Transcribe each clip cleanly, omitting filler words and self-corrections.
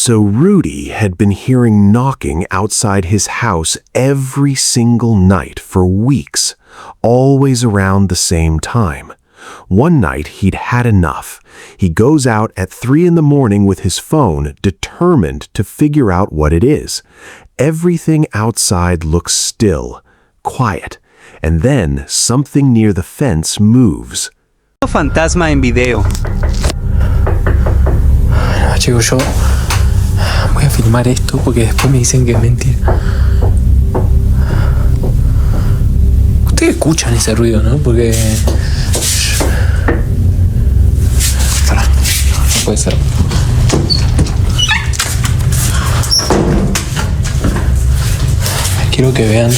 So Rudy had been hearing knocking outside his house every single night for weeks, always around the same time. One night he'd had enough. He goes out at 3 a.m. with his phone, determined to figure out what it is. Everything outside looks still, quiet, and then something near the fence moves. Fantasma en video. Chicos, yo voy a filmar esto porque después me dicen que es mentira. Ustedes escuchan ese ruido, ¿no? Porque... Pará, no puede ser. Quiero que vean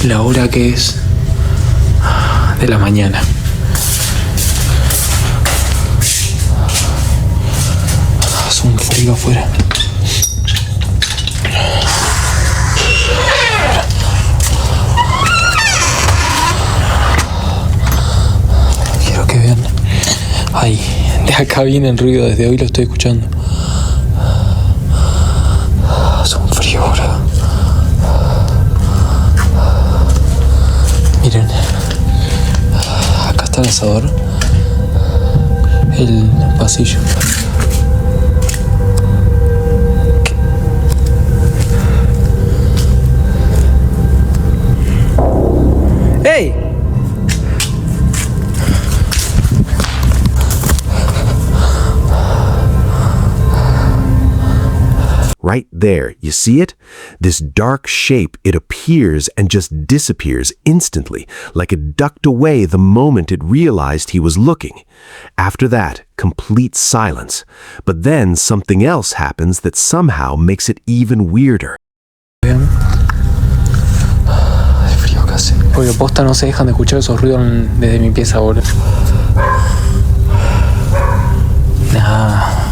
la hora que es de la mañana. Hace un frío afuera. Quiero que vean. Ay, de acá viene el ruido, desde hoy lo estoy escuchando. Hace un frío ahora. Miren, acá está el asador, el pasillo. ¡Hey! Right there, you see it? This dark shape, it appears and just disappears instantly, like it ducked away the moment it realized he was looking. After that, complete silence. But then something else happens that somehow makes it even weirder. Vean. Hay frío casi. Porque posta no se dejan de escuchar esos ruidos desde mi pieza ahora. Nah.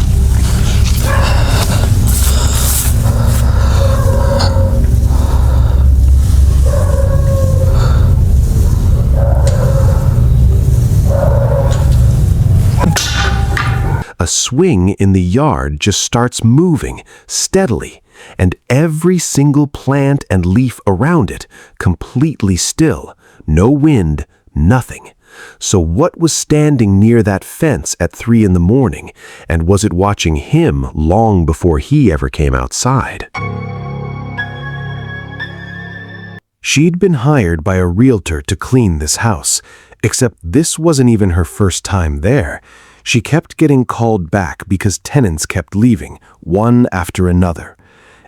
A swing in the yard just starts moving steadily, and every single plant and leaf around it completely still, no wind, nothing. So what was standing near that fence at 3 a.m, and was it watching him long before he ever came outside? She'd been hired by a realtor to clean this house, except this wasn't even her first time there. She kept getting called back because tenants kept leaving, one after another.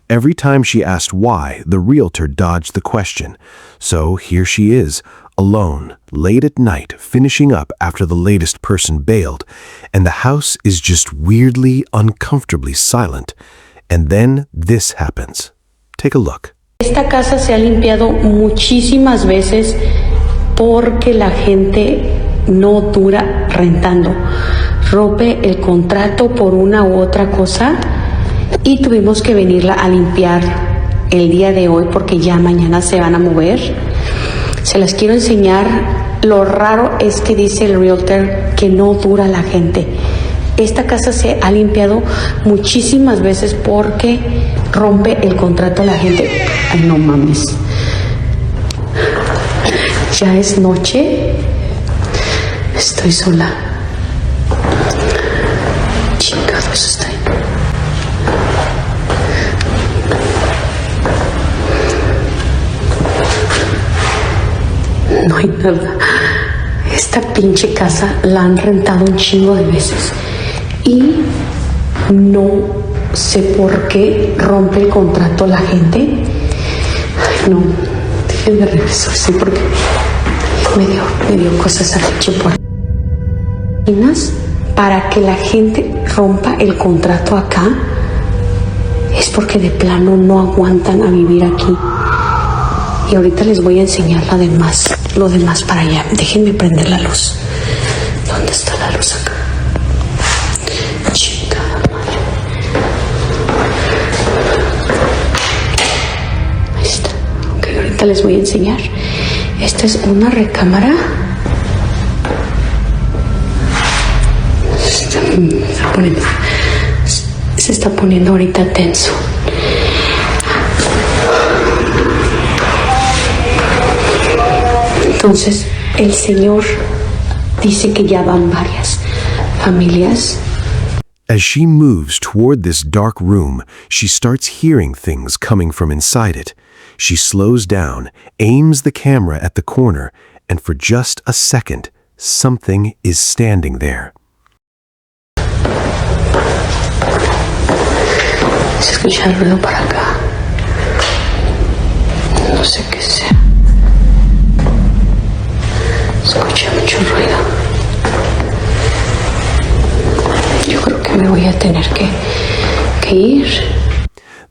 Every time she asked why, the realtor dodged the question. So here she is, alone, late at night, finishing up after the latest person bailed, and the house is just weirdly, uncomfortably silent. And then this happens. Take a look. Esta casa se ha limpiado muchísimas veces porque la gente no dura rentando. Rompe el contrato por una u otra cosa y tuvimos que venirla a limpiar el día de hoy porque ya mañana se van a mover. Se las quiero enseñar. Lo raro es que dice el realtor que no dura la gente. Esta casa se ha limpiado muchísimas veces porque rompe el contrato a la gente. Ay, no mames. Ya es noche. Estoy sola. Chingado, eso está ahí. No hay nada. Esta pinche casa la han rentado un chingo de veces. Y no sé por qué rompe el contrato la gente. Ay, no. Déjenme regresar, sí, porque me dio cosas aquí por ahí. Para que la gente rompa el contrato acá es porque de plano no aguantan a vivir aquí. Y ahorita les voy a enseñar lo demás para allá. Déjenme prender la luz. ¿Dónde está la luz acá? Chingada madre. Ahí está. Ok, ahorita les voy a enseñar. Esta es una recámara. se está poniendo ahorita tenso. Entonces, el señor dice que ya van varias familias. As she moves toward this dark room, she starts hearing things coming from inside it. She slows down, aims the camera at the corner, and for just a second, something is standing there. Se escucha el ruido para acá. No sé qué sea. Escucha mucho ruido. Yo creo que me voy a tener que ir.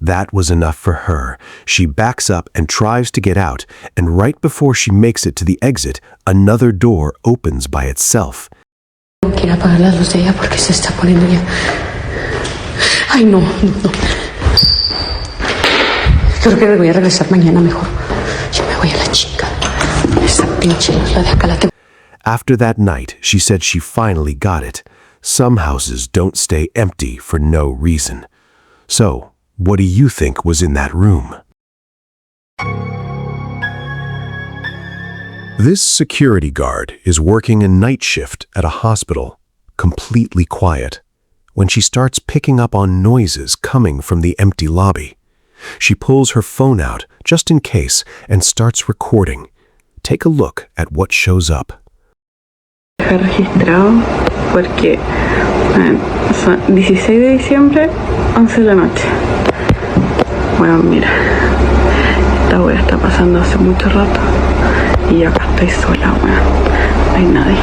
That was enough for her. She backs up and tries to get out, and right before she makes it to the exit, another door opens by itself. Tengo que ir a apagar la luz de ella porque se está poniendo ya. Ay, no. Creo que me voy a regresar mañana mejor. Yo me voy a la chica. Esa pinche luz, la de acá la tengo. After that night, she said she finally got it. Some houses don't stay empty for no reason. So, what do you think was in that room? This security guard is working a night shift at a hospital, completely quiet, when she starts picking up on noises coming from the empty lobby. She pulls her phone out, just in case, and starts recording. Take a look at what shows up. Registrado porque son 16 de diciembre, 11 de la noche. Bueno, mira, esta wea está pasando hace mucho rato y yo acá estoy sola, weón. No hay nadie.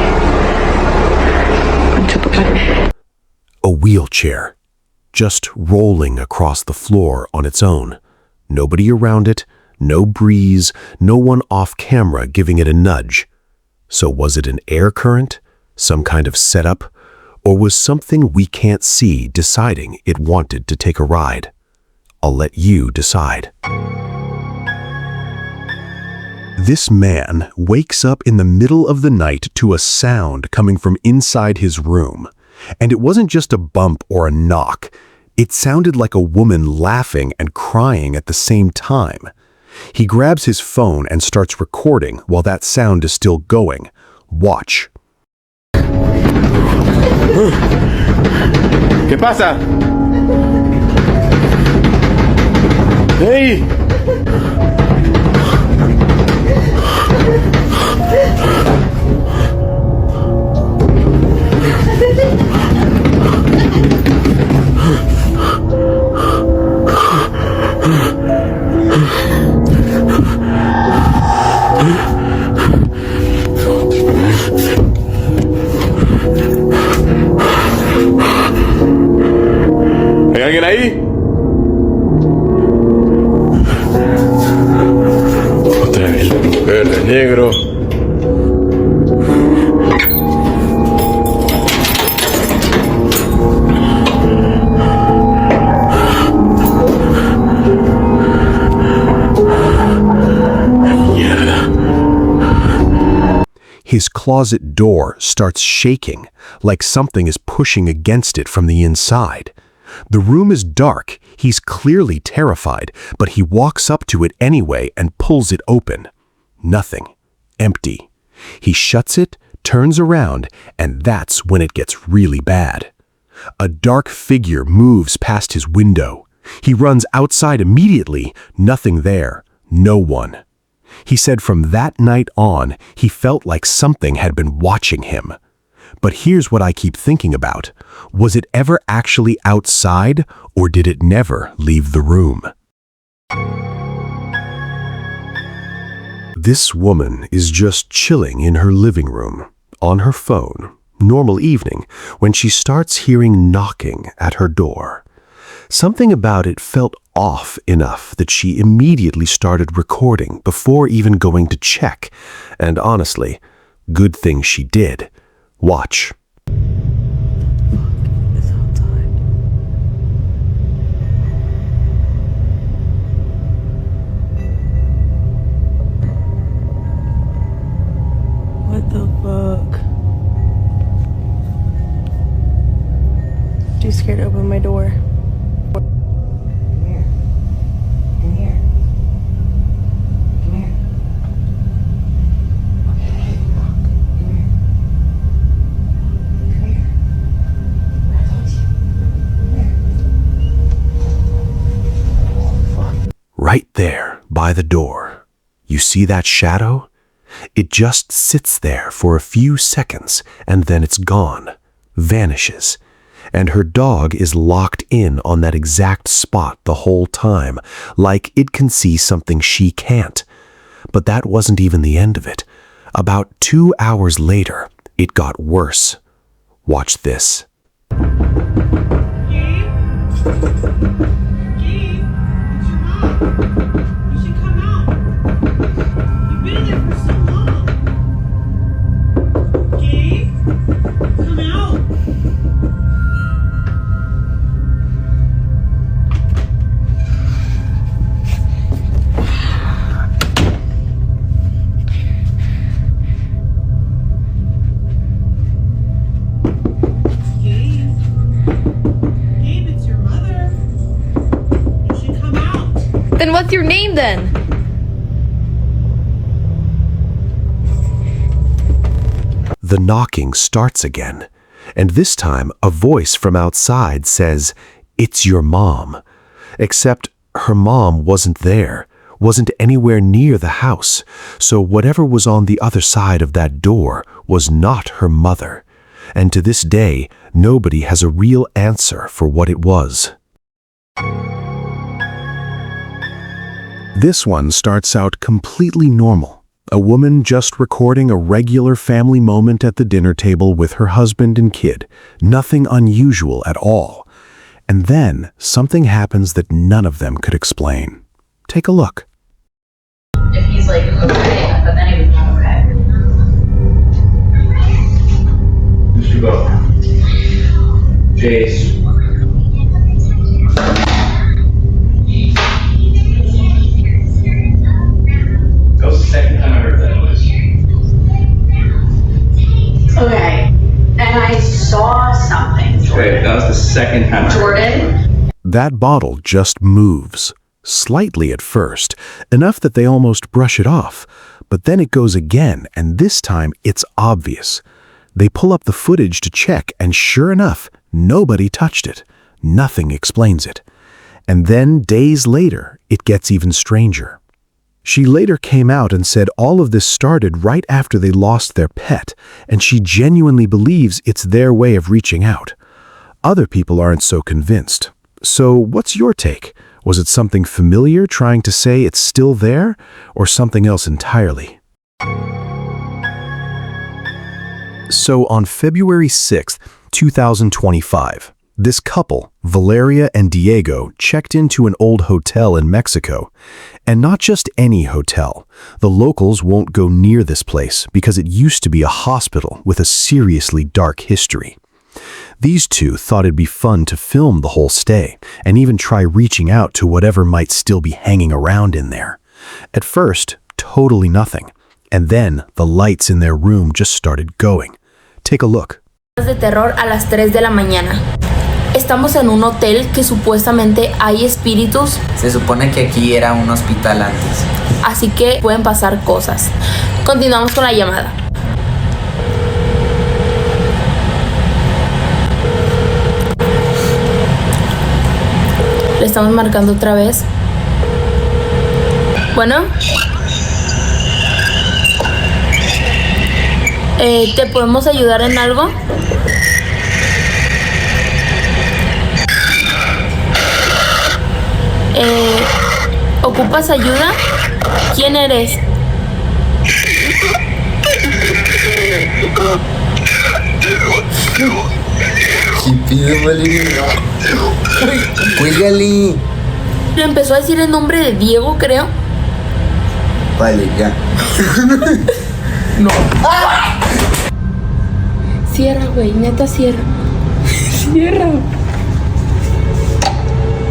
Concha tu madre. A wheelchair, just rolling across the floor on its own. Nobody around it, no breeze, no one off camera giving it a nudge. So was it an air current, some kind of setup, or was something we can't see deciding it wanted to take a ride? I'll let you decide. This man wakes up in the middle of the night to a sound coming from inside his room. And it wasn't just a bump or a knock. It sounded like a woman laughing and crying at the same time. He grabs his phone and starts recording while that sound is still going. Watch. ¿Qué pasa? ¡Hey! ¿Hay alguien ahí? Otra vez la mujer de negro. His closet door starts shaking, like something is pushing against it from the inside. The room is dark, he's clearly terrified, but he walks up to it anyway and pulls it open. Nothing. Empty. He shuts it, turns around, and that's when it gets really bad. A dark figure moves past his window. He runs outside immediately, nothing there, no one. He said from that night on, he felt like something had been watching him. But here's what I keep thinking about. Was it ever actually outside, or did it never leave the room? This woman is just chilling in her living room, on her phone, normal evening, when she starts hearing knocking at her door. Something about it felt off enough that she immediately started recording before even going to check. And honestly, good thing she did. Watch. What the fuck? Too scared to open my door. there, by the door. You see that shadow? It just sits there for a few seconds, and then it's gone, vanishes. And her dog is locked in on that exact spot the whole time, like it can see something she can't. But that wasn't even the end of it. About 2 hours later, it got worse. Watch this. Then what's your name then? The knocking starts again, and this time a voice from outside says, "It's your mom." Except her mom wasn't there, wasn't anywhere near the house, so whatever was on the other side of that door was not her mother. And to this day, nobody has a real answer for what it was. This one starts out completely normal. A woman just recording a regular family moment at the dinner table with her husband and kid. Nothing unusual at all. And then something happens that none of them could explain. Take a look. If he's like, okay, but then he was not okay. You should go. Jace. That was the second time I heard that noise. Okay, and I saw something, Okay, that was the second time I heard that. Jordan. That bottle just moves. Slightly at first, enough that they almost brush it off. But then it goes again, and this time it's obvious. They pull up the footage to check, and sure enough, nobody touched it. Nothing explains it. And then, days later, it gets even stranger. She later came out and said all of this started right after they lost their pet, and she genuinely believes it's their way of reaching out. Other people aren't so convinced. So what's your take? Was it something familiar trying to say it's still there, or something else entirely? So on February 6th, 2025, this couple, Valeria and Diego, checked into an old hotel in Mexico. And not just any hotel. The locals won't go near this place because it used to be a hospital with a seriously dark history. These two thought it'd be fun to film the whole stay and even try reaching out to whatever might still be hanging around in there. At first, totally nothing. And then the lights in their room just started going. Take a look. De terror a las 3 de la mañana. Estamos en un hotel que supuestamente hay espíritus. Se supone que aquí era un hospital antes. Así que pueden pasar cosas. Continuamos con la llamada. Le estamos marcando otra vez. Bueno. ¿Te podemos ayudar en algo? ¿Ocupas ayuda? ¿Quién eres? ¿Qué pido, Valeria? ¡Cuélgale! Le empezó a decir el nombre de Diego, creo. Vale, ya. No. Cierra, güey, neta, cierra. Cierra.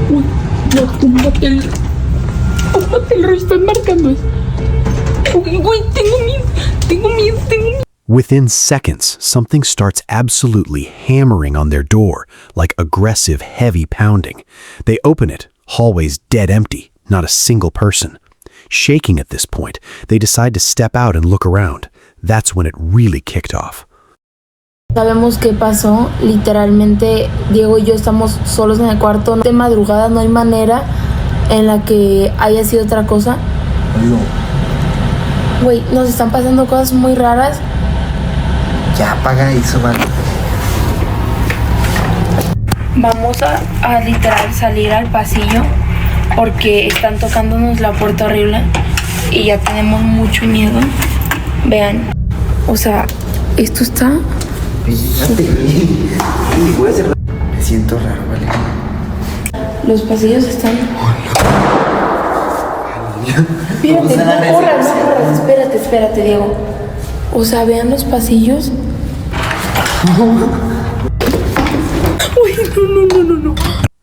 Uy, no, túmbate, están marcando eso. Uy, güey, tengo miedo. Within seconds, something starts absolutely hammering on their door, like aggressive, heavy pounding. They open it, hallways dead empty, not a single person. Shaking at this point, they decide to step out and look around. That's when it really kicked off. Sabemos qué pasó, literalmente Diego y yo estamos solos en el cuarto, de madrugada no hay manera, en la que haya sido otra cosa. Güey, nos están pasando cosas muy raras. Ya apaga eso, vale. Vamos a literal salir al pasillo porque están tocándonos la puerta horrible y ya tenemos mucho miedo. Vean, o sea, esto está... Me siento raro, vale. Los pasillos están... Espérate, no corras, espérate, Diego. O sea, vean los pasillos. No.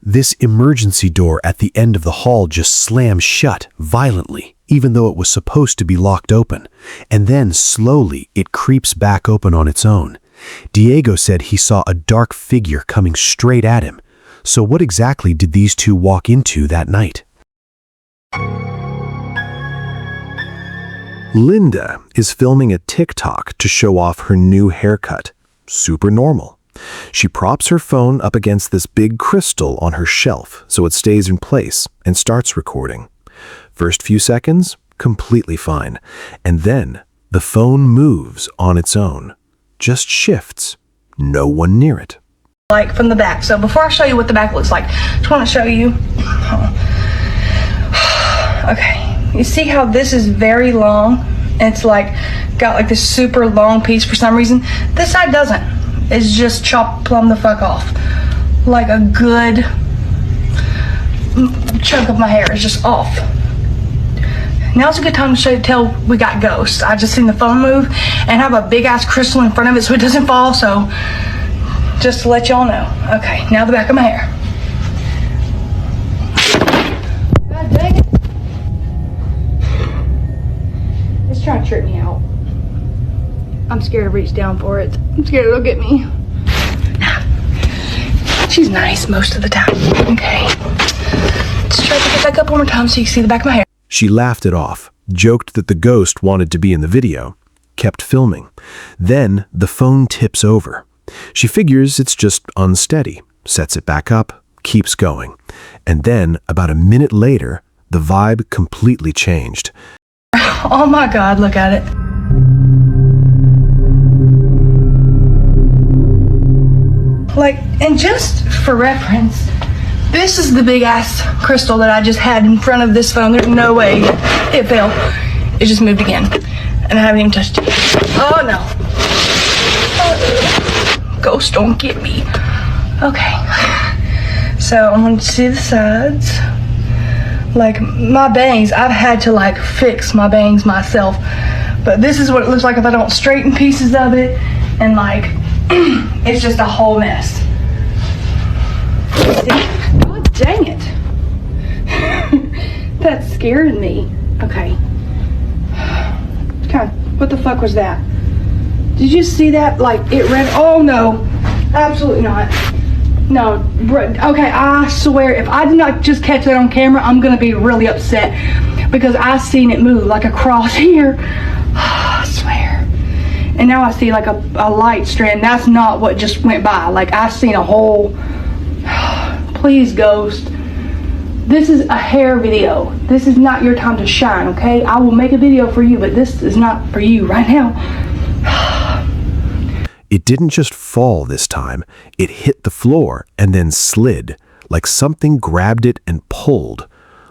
This emergency door at the end of the hall just slams shut violently, even though it was supposed to be locked open. And then, slowly, it creeps back open on its own. Diego said he saw a dark figure coming straight at him. So what exactly did these two walk into that night? Linda is filming a TikTok to show off her new haircut. Super normal. She props her phone up against this big crystal on her shelf so it stays in place and starts recording. First few seconds, completely fine. And then the phone moves on its own. Just shifts. No one near it. Like from the back. So before I show you what the back looks like, I just want to show you. Okay. You see how this is very long? And it's like got like this super long piece for some reason. This side doesn't. It's just chopped plumb the fuck off. Like a good chunk of my hair is just off. Now's a good time to show you, tell we got ghosts. I just seen the phone move and have a big ass crystal in front of it so it doesn't fall. So just to let y'all know. Okay, now the back of my hair. God dang it. It's trying to trip me out. I'm scared to reach down for it. I'm scared it'll get me. She's nice most of the time. Okay. Let's try to get back up one more time so you can see the back of my hair. She laughed it off, joked that the ghost wanted to be in the video, kept filming. Then the phone tips over. She figures it's just unsteady, sets it back up, keeps going. And then, about a minute later, the vibe completely changed. Oh my God, look at it. Like, and just for reference, this is the big ass crystal that I just had in front of this phone. There's no way it fell. It just moved again. And I haven't even touched it. Oh no. Oh, ghost don't get me. Okay. So I'm going to see the sides. Like my bangs, I've had to like fix my bangs myself. But this is what it looks like if I don't straighten pieces of it. And like, it's just a whole mess. See? God dang it. That scared me. Okay. God, what the fuck was that? Did you see that? Like, it ran, oh no. Absolutely not. No, okay, I swear, if I did not just catch that on camera, I'm gonna be really upset because I seen it move like across here. I swear. And now I see like a light strand. That's not what just went by. Like I seen a whole, please ghost. This is a hair video. This is not your time to shine, okay? I will make a video for you, but this is not for you right now. It didn't just fall this time. It hit the floor and then slid, like something grabbed it and pulled.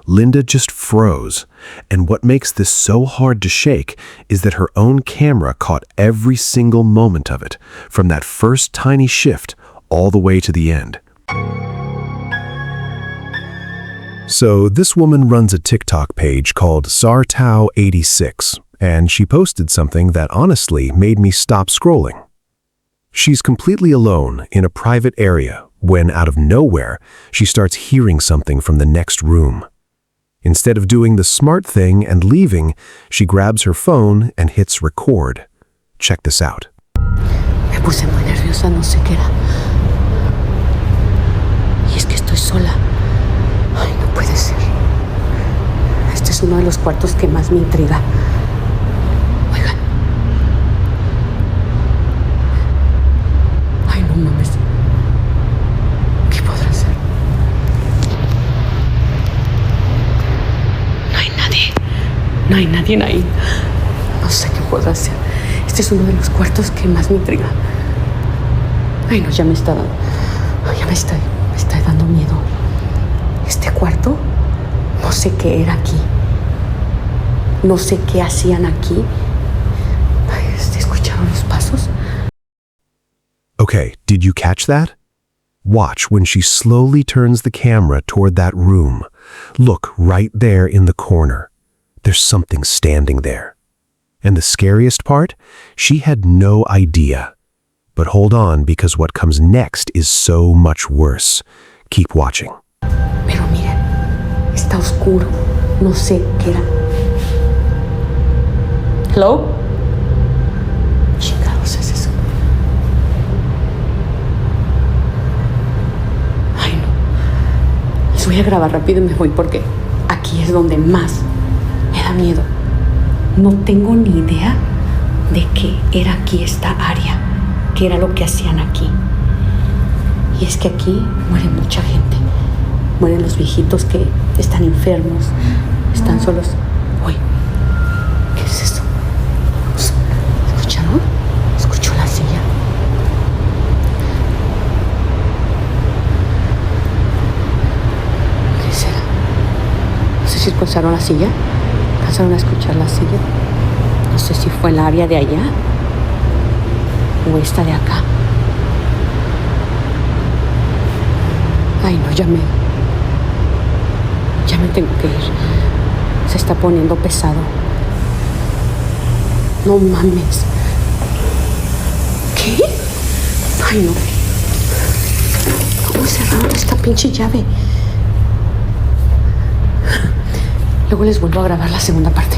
Linda just froze. And what makes this so hard to shake is that her own camera caught every single moment of it, from that first tiny shift all the way to the end. So this woman runs a TikTok page called Sartau86, and she posted something that honestly made me stop scrolling. She's completely alone in a private area when, out of nowhere, she starts hearing something from the next room. Instead of doing the smart thing and leaving, she grabs her phone and hits record. Check this out. Me puse muy nerviosa, no sé qué era. Y es que estoy sola. Ay, no puede ser. Este es uno de los cuartos que más me intriga. Oigan. Ay, no mames. ¿Qué podrá ser? No hay nadie ahí. No sé qué puedo hacer. Este es uno de los cuartos que más me intriga. Ay, no, ya me está dando. Me está dando miedo. Este cuarto, no sé qué era aquí. No sé qué hacían aquí. Ay, ¿escucharon los pasos? Okay, did you catch that? Watch when she slowly turns the camera toward that room. Look right there in the corner. There's something standing there. And the scariest part? She had no idea. But hold on, because what comes next is so much worse. Keep watching. Pero miren, está oscuro. No sé qué era. ¿Hello? Chingados, es eso. Ay, no. Les voy a grabar rápido y me voy porque aquí es donde más me da miedo. No tengo ni idea de qué era aquí esta área, qué era lo que hacían aquí. Y es que aquí muere mucha gente. Mueren los viejitos que están enfermos, están solos. Uy, ¿qué es eso? ¿Escucharon? Escuchó la silla. ¿Qué será? No sé si escucharon la silla. ¿Alcanzaron a escuchar la silla? No sé si fue el área de allá o esta de acá. Ay, no, ya me tengo que ir. Se está poniendo pesado. No mames. ¿Qué? Ay, no. ¿Cómo cerraron esta pinche llave? Luego les vuelvo a grabar la segunda parte.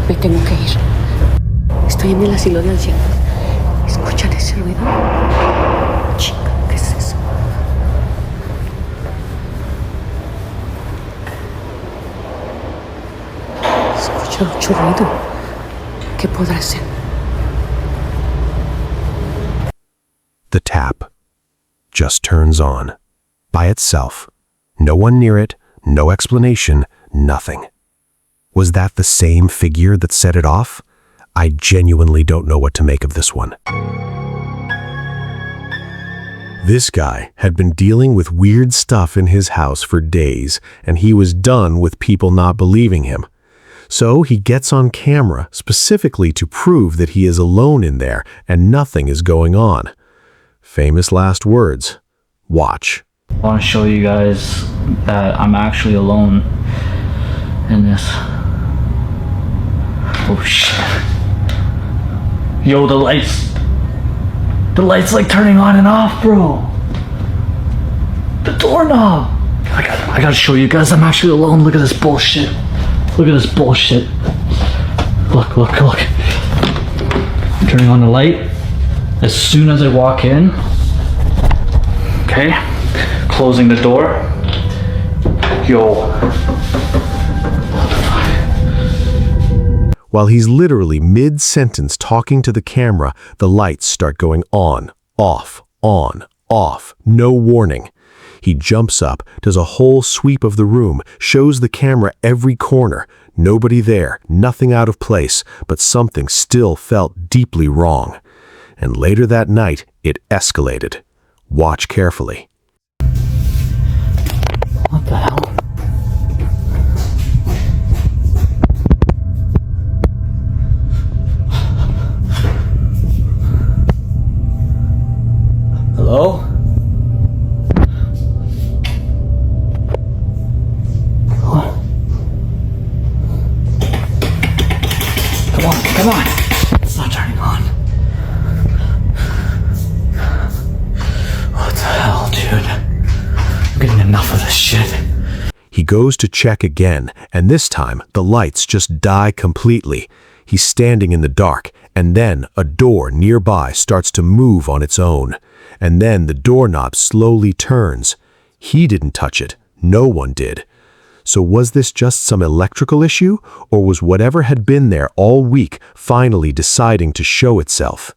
Me tengo que ir. Estoy en el asilo de ancianos. ¿Escuchan ese ruido? Chica, ¿qué es eso? Escucho mucho ruido. ¿Qué podrá ser? The tap just turns on by itself. No one near it, no explanation, nothing. Was that the same figure that set it off? I genuinely don't know what to make of this one. This guy had been dealing with weird stuff in his house for days, and he was done with people not believing him. So he gets on camera specifically to prove that he is alone in there and nothing is going on. Famous last words. Watch. I want to show you guys that I'm actually alone in this. Oh shit. Yo, the light's like turning on and off, bro. The doorknob. I gotta show you guys I'm actually alone. Look at this bullshit. Look at this bullshit. Look. I'm turning on the light as soon as I walk in. Okay. Closing the door. Yo. While he's literally mid-sentence talking to the camera, the lights start going on, off, no warning. He jumps up, does a whole sweep of the room, shows the camera every corner. Nobody there, nothing out of place, but something still felt deeply wrong. And later that night, it escalated. Watch carefully. What the hell? Hello? What? Come on. It's not turning on. What the hell, dude? I'm getting enough of this shit. He goes to check again, and this time the lights just die completely. He's standing in the dark, and then a door nearby starts to move on its own. And then the doorknob slowly turns. He didn't touch it. No one did. So was this just some electrical issue, or was whatever had been there all week finally deciding to show itself?